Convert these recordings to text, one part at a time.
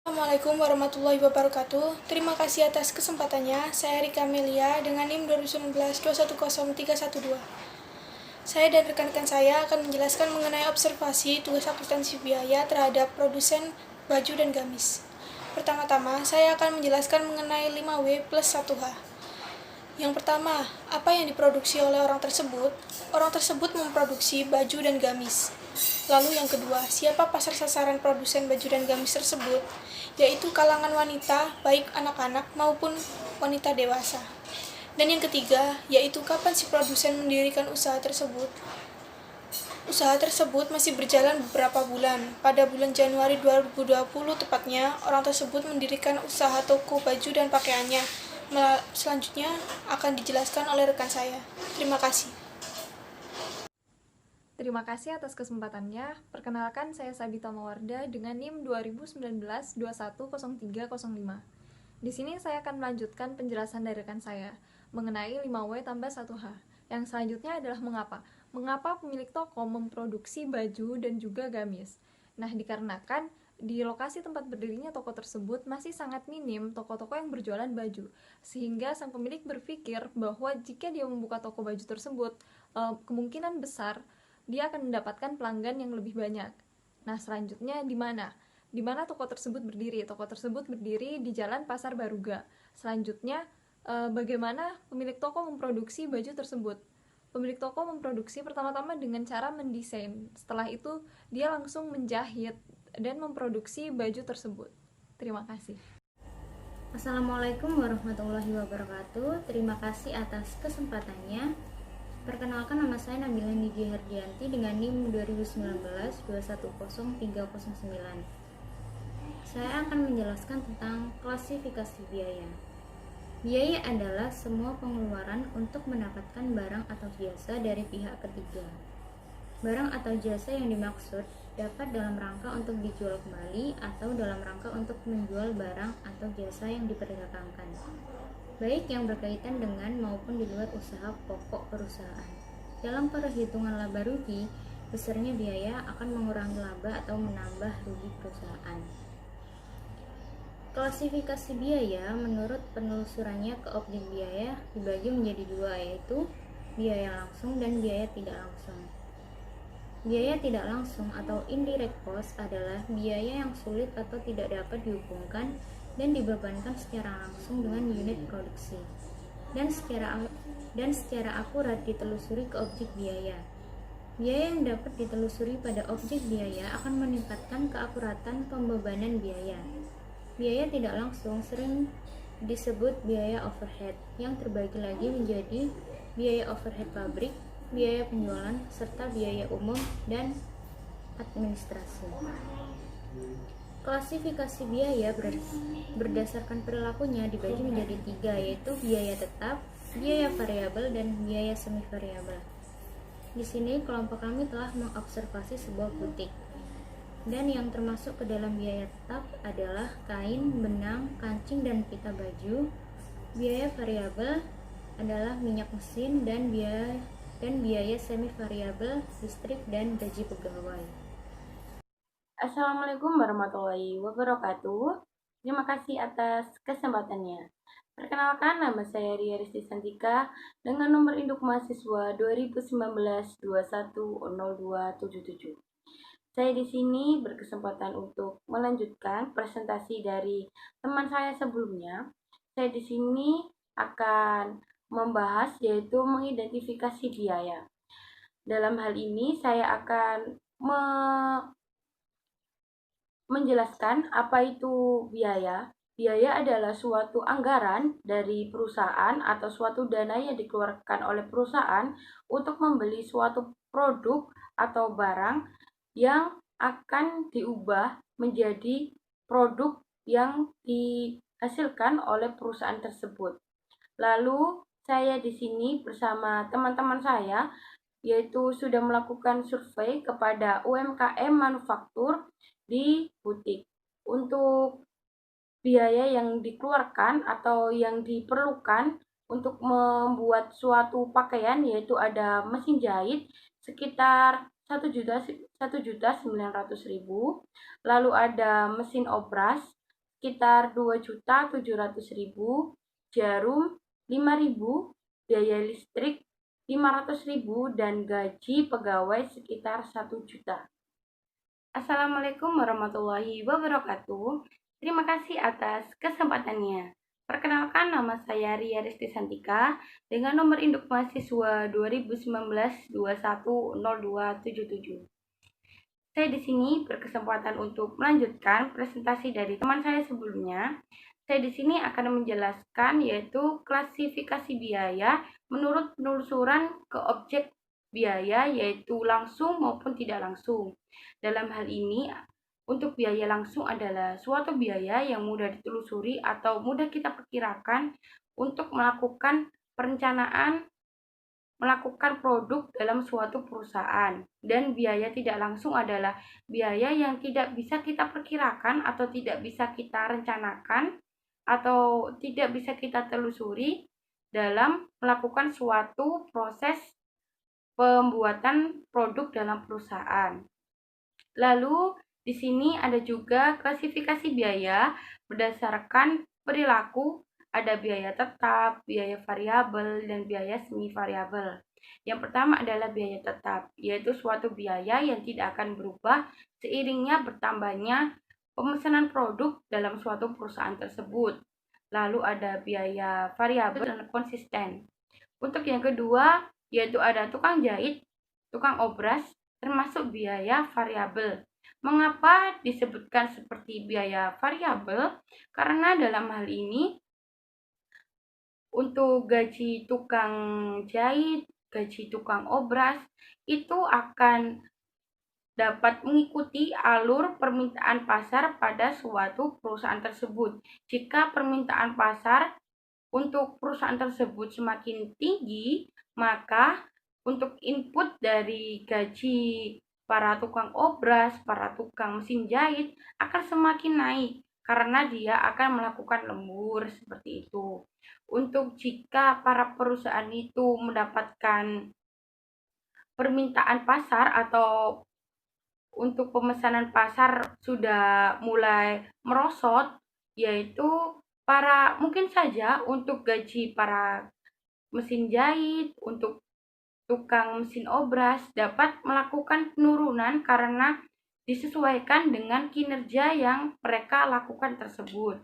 Assalamualaikum warahmatullahi wabarakatuh. Terima kasih atas kesempatannya. Saya Rika Melia dengan NIM 2019-210312. Saya dan rekan-rekan saya akan menjelaskan mengenai observasi tugas akuntansi biaya terhadap produsen baju dan gamis. Pertama-tama, saya akan menjelaskan mengenai 5W plus 1H. Yang pertama, apa yang diproduksi oleh orang tersebut? Orang tersebut memproduksi baju dan gamis. Lalu yang kedua, siapa pasar sasaran produsen baju dan gamis tersebut? Yaitu kalangan wanita, baik anak-anak maupun wanita dewasa. Dan yang ketiga, yaitu kapan si produsen mendirikan usaha tersebut? Usaha tersebut masih berjalan beberapa bulan. Pada bulan Januari 2020 tepatnya, orang tersebut mendirikan usaha toko baju dan pakaiannya. Selanjutnya akan dijelaskan oleh rekan saya. Terima kasih. Terima kasih atas kesempatannya. Perkenalkan, saya Sabita Mawarda dengan NIM 2019-210305. Di sini saya akan melanjutkan penjelasan dari rekan saya mengenai 5W tambah 1H. Yang selanjutnya adalah mengapa. Mengapa pemilik toko memproduksi baju dan juga gamis? Nah, dikarenakan di lokasi tempat berdirinya toko tersebut masih sangat minim toko-toko yang berjualan baju, sehingga sang pemilik berpikir bahwa jika dia membuka toko baju tersebut, kemungkinan besar dia akan mendapatkan pelanggan yang lebih banyak. Nah, selanjutnya di mana? Di mana toko tersebut berdiri? Toko tersebut berdiri di Jalan Pasar Baruga. Selanjutnya, bagaimana pemilik toko memproduksi baju tersebut? Pemilik toko memproduksi pertama-tama dengan cara mendesain. Setelah itu, dia langsung menjahit dan memproduksi baju tersebut. Terima kasih. Assalamualaikum warahmatullahi wabarakatuh. Terima kasih atas kesempatannya. Perkenalkan, nama saya Nabila Niji Herdianti dengan NIM 2019-210309. Saya akan menjelaskan tentang klasifikasi biaya. Biaya adalah semua pengeluaran untuk mendapatkan barang atau jasa dari pihak ketiga. Barang atau jasa yang dimaksud dapat dalam rangka untuk dijual kembali atau dalam rangka untuk menjual barang atau jasa yang diperdagangkan, baik yang berkaitan dengan maupun di luar usaha pokok perusahaan. Dalam perhitungan laba rugi, besarnya biaya akan mengurangi laba atau menambah rugi perusahaan. Klasifikasi biaya menurut penelusurannya ke objek biaya dibagi menjadi dua, yaitu biaya langsung dan biaya tidak langsung. Biaya tidak langsung atau indirect cost adalah biaya yang sulit atau tidak dapat dihubungkan dan dibebankan secara langsung dengan unit produksi dan secara akurat ditelusuri ke objek biaya. Biaya yang dapat ditelusuri pada objek biaya akan meningkatkan keakuratan pembebanan biaya. Biaya tidak langsung sering disebut biaya overhead, yang terbagi lagi menjadi biaya overhead pabrik, biaya penjualan, serta biaya umum dan administrasi. Klasifikasi biaya berdasarkan perilakunya dibagi menjadi tiga, yaitu biaya tetap, biaya variabel, dan biaya semi variabel. Di sini kelompok kami telah mengobservasi sebuah butik, dan yang termasuk ke dalam biaya tetap adalah kain, benang, kancing, dan pita baju. Biaya variabel adalah minyak mesin dan biaya semi variabel listrik dan gaji pegawai. Assalamualaikum warahmatullahi wabarakatuh. Terima kasih atas kesempatannya. Perkenalkan, nama saya Ria Risti Santika dengan nomor induk mahasiswa 2019-210277. Saya di sini berkesempatan untuk melanjutkan presentasi dari teman saya sebelumnya. Saya di sini akan membahas yaitu mengidentifikasi biaya. Dalam hal ini saya akan menjelaskan apa itu biaya. Biaya adalah suatu anggaran dari perusahaan atau suatu dana yang dikeluarkan oleh perusahaan untuk membeli suatu produk atau barang yang akan diubah menjadi produk yang dihasilkan oleh perusahaan tersebut. Lalu saya di sini bersama teman-teman saya yaitu sudah melakukan survei kepada UMKM manufaktur di butik. Untuk biaya yang dikeluarkan atau yang diperlukan untuk membuat suatu pakaian yaitu ada mesin jahit sekitar 1.900.000, lalu ada mesin obras sekitar 2.700.000, jarum 5.000, biaya listrik 500.000, dan gaji pegawai sekitar 1 juta. Assalamualaikum warahmatullahi wabarakatuh. Terima kasih atas kesempatannya. Perkenalkan, nama saya Ria Risti Santika dengan nomor induk mahasiswa 2019-210277. Saya di sini berkesempatan untuk melanjutkan presentasi dari teman saya sebelumnya. Saya di sini akan menjelaskan yaitu klasifikasi biaya menurut penelusuran ke objek biaya, yaitu langsung maupun tidak langsung. Dalam hal ini, untuk biaya langsung adalah suatu biaya yang mudah ditelusuri atau mudah kita perkirakan untuk melakukan perencanaan melakukan produk dalam suatu perusahaan. Dan biaya tidak langsung adalah biaya yang tidak bisa kita perkirakan atau tidak bisa kita rencanakan atau tidak bisa kita telusuri dalam melakukan suatu proses pembuatan produk dalam perusahaan. Lalu di sini ada juga klasifikasi biaya berdasarkan perilaku, ada biaya tetap, biaya variabel, dan biaya semi variabel. Yang pertama adalah biaya tetap, yaitu suatu biaya yang tidak akan berubah seiringnya bertambahnya pemesanan produk dalam suatu perusahaan tersebut. Lalu ada biaya variabel dan konsisten. Untuk yang kedua, yaitu ada tukang jahit, tukang obras, termasuk biaya variabel. Mengapa disebutkan seperti biaya variabel? Karena dalam hal ini untuk gaji tukang jahit, gaji tukang obras itu akan dapat mengikuti alur permintaan pasar pada suatu perusahaan tersebut. Jika permintaan pasar untuk perusahaan tersebut semakin tinggi, maka untuk input dari gaji para tukang obras, para tukang mesin jahit akan semakin naik karena dia akan melakukan lembur seperti itu. Untuk jika para perusahaan itu mendapatkan permintaan pasar atau untuk pemesanan pasar sudah mulai merosot, yaitu mungkin saja untuk gaji para mesin jahit, untuk tukang mesin obras dapat melakukan penurunan karena disesuaikan dengan kinerja yang mereka lakukan tersebut.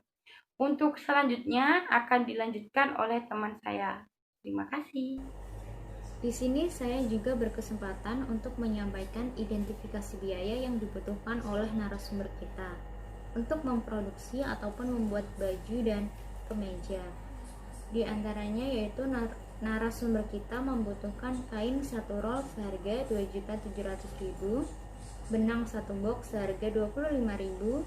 Untuk selanjutnya akan dilanjutkan oleh teman saya. Terima kasih. Di sini saya juga berkesempatan untuk menyampaikan identifikasi biaya yang dibutuhkan oleh narasumber kita untuk memproduksi ataupun membuat baju dan kemeja. Di antaranya yaitu narasumber kita membutuhkan kain 1 roll seharga 2.700.000, benang 1 box seharga 25.000,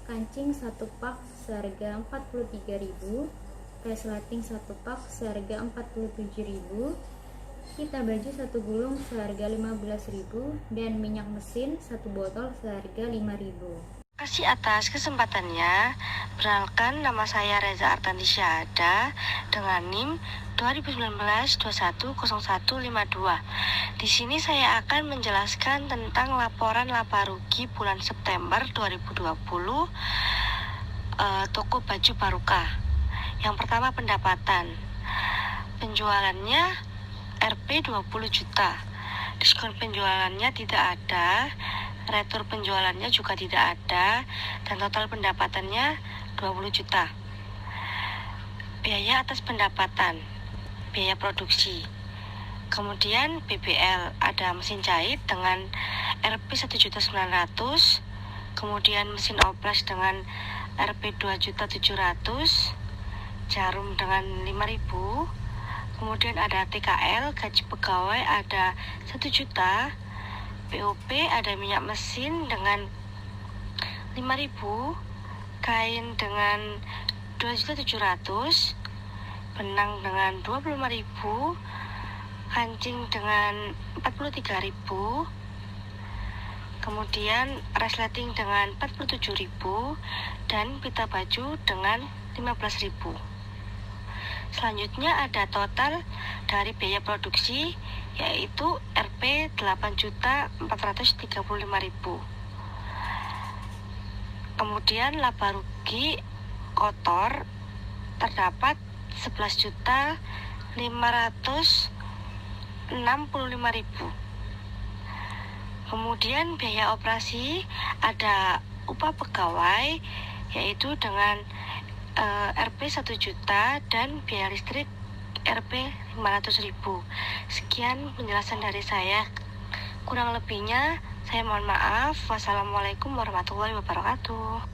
kancing 1 pak seharga 43.000, resleting 1 pak seharga 47.000, pita baju 1 gulung seharga 15.000, dan minyak mesin 1 botol seharga 5.000. Terima kasih atas kesempatannya. Perkenalkan, nama saya Reza Artandi Syahada dengan NIM 2019-210152. Di sini saya akan menjelaskan tentang laporan laba rugi bulan September 2020 toko baju Baruka. Yang pertama, pendapatan. Penjualannya Rp 20 juta. Diskon penjualannya tidak ada. Retur penjualannya juga tidak ada, dan total pendapatannya 20 juta. Biaya atas pendapatan, biaya produksi. Kemudian BBL, ada mesin jahit dengan Rp 1.900.000, kemudian mesin obras dengan Rp 2.700.000, jarum dengan 5.000, kemudian ada TKL, gaji pegawai ada 1 juta, POP ada minyak mesin dengan 5.000, kain dengan 2.700.000, benang dengan 25.000, kancing dengan 43.000, kemudian resleting dengan 47.000, dan pita baju dengan 15.000. Selanjutnya ada total dari biaya produksi, yaitu Rp 8.435.000. Kemudian laba rugi kotor terdapat 11.565.000. Kemudian biaya operasi ada upah pegawai yaitu dengan Rp 1 juta dan biaya listrik Rp 500.000. Sekian penjelasan dari saya. Kurang lebihnya saya mohon maaf. Wassalamualaikum warahmatullahi wabarakatuh.